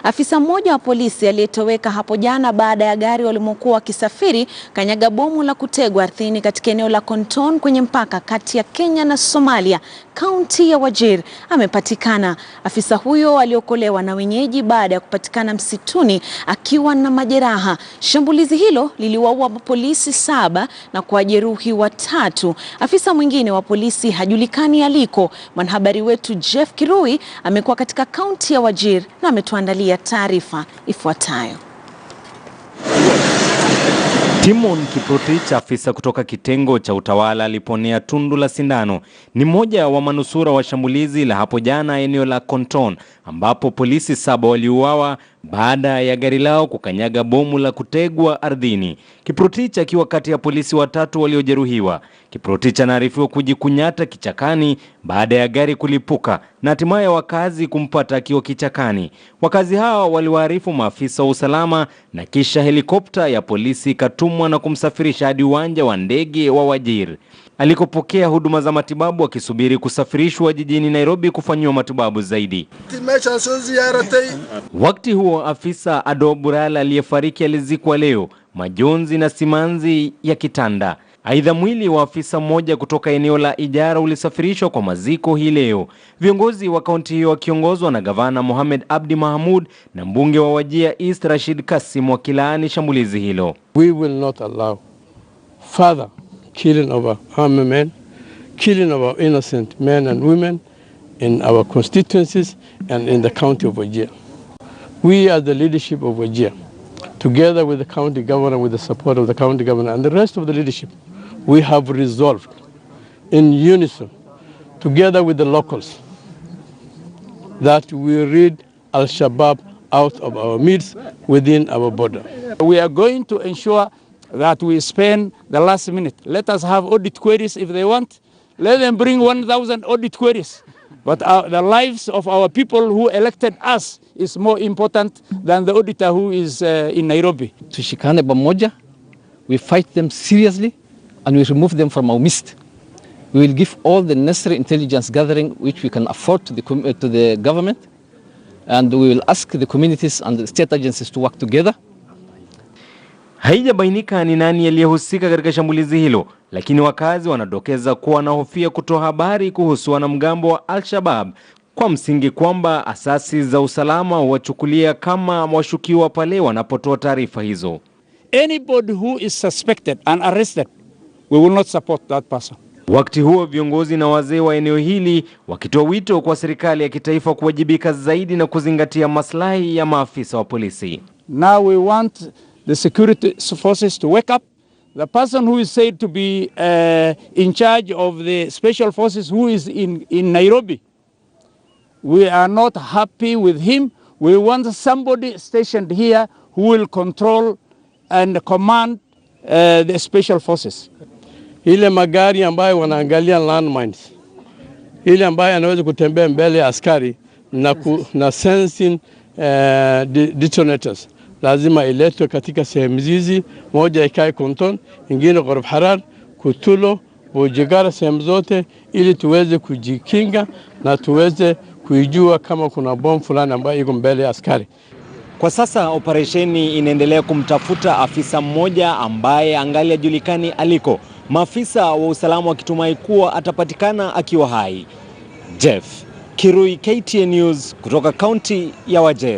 Afisa mmoja wa polisi aliyetoweka hapo jana baada ya gari walimokuwa wakisafiri kanyaga bomu la kutegwa ardhini katika eneo la Konton kwenye mpaka kati ya Kenya na Somalia, kaunti ya Wajir, amepatikana. Afisa huyo aliokolewa na wenyeji baada ya kupatikana msituni akiwa na majeraha. Shambulizi hilo liliwaua polisi 7 na kuwajeruhi 3. Afisa mwingine wa polisi hajulikani aliko. Mwanahabari wetu Jeff Kirui amekuwa katika kaunti ya Wajir na ametuandalia taarifa ifuatayo. Timon Kiprotich, afisa kutoka kitengo cha utawala, aliponea tundu la sindano. Ni mmoja wa manusura wa shambulizi la hapo jana eneo la Konton, ambapo polisi 7 waliuawa baada ya gari lao kukanyaga bomu la kutegwa ardhini. Kiprotich akiwa kati ya polisi 3 waliojeruhiwa. Kiprotich anaarifiwa kujikunyata kichakani baada ya gari kulipuka na hatimaye wakazi kumpata akiwa kichakani. Wakazi hao waliwaarifu maafisa wa usalama na kisha helikopta ya polisi ikatumwa na kumsafirisha hadi uwanja wa ndege wa Wajir alikopokea huduma za matibabu akisubiri kusafirishwa jijini Nairobi kufanyiwa matibabu zaidi. Wakati huo afisa Ado Burala aliyefariki alizikwa leo, majonzi na simanzi ya kitanda. Aidha, mwili wa afisa mmoja kutoka eneo la Ijara ulisafirishwa kwa maziko hii leo. Viongozi wa kaunti hiyo wakiongozwa na gavana Mohamed Abdi Mahmoud na mbunge wa Wajir East Rashid Kasim wakilaani shambulizi hilo. We will not allow further killing of our armed men, killing of our innocent men and women in our constituencies and in the county of Wajir. We are the leadership of Wajir, together with the county governor, with the support of the county governor and the rest of the leadership, we have resolved in unison, together with the locals, that we rid Al-Shabaab out of our midst within our border. We are going to ensure that we spend the last minute. Let us have audit queries if they want. Let them bring 1,000 audit queries. But the lives of our people who elected us is more important than the auditor who is in Nairobi. Tushikane pamoja, we fight them seriously and we remove them from our midst. We will give all the necessary intelligence gathering which we can afford to the government, and we will ask the communities and the state agencies to work together. Haijabainika ni nani aliyehusika katika shambulizi hilo, lakini wakazi wanadokeza kuwa wanahofia kutoa habari kuhusu wanamgambo wa Al-Shabaab kwa msingi kwamba asasi za usalama wachukulia kama washukiwa pale wanapotoa taarifa hizo. Anybody who is suspected and arrested, we will not support that person. Wakati huo viongozi na wazee wa eneo hili wakitoa wito kwa serikali ya kitaifa kuwajibika zaidi na kuzingatia maslahi ya maafisa wa polisi. Now we want the security forces to wake up. The person who is said to be in charge of the special forces who is in Nairobi, we are not happy with him. We want somebody stationed here who will control and command the special forces. Ile magari ambayo wanaangalia landmines, ile ambayo anaweza kutembea mbele ya askari na sensing detonators, lazima iletwe katika sehemu hizi. Moja ikae Konton, ingine Ghorof Harar, Kutulo, Bojigara, sehemu zote, ili tuweze kujikinga na tuweze kujua kama kuna bomu fulani ambayo iko mbele ya askari. Kwa sasa operesheni inaendelea kumtafuta afisa mmoja ambaye angali hajulikani aliko. Maafisa wa usalama wakitumai kuwa atapatikana akiwa hai. Jeff Kirui, KTN News, kutoka kaunti ya Wajir.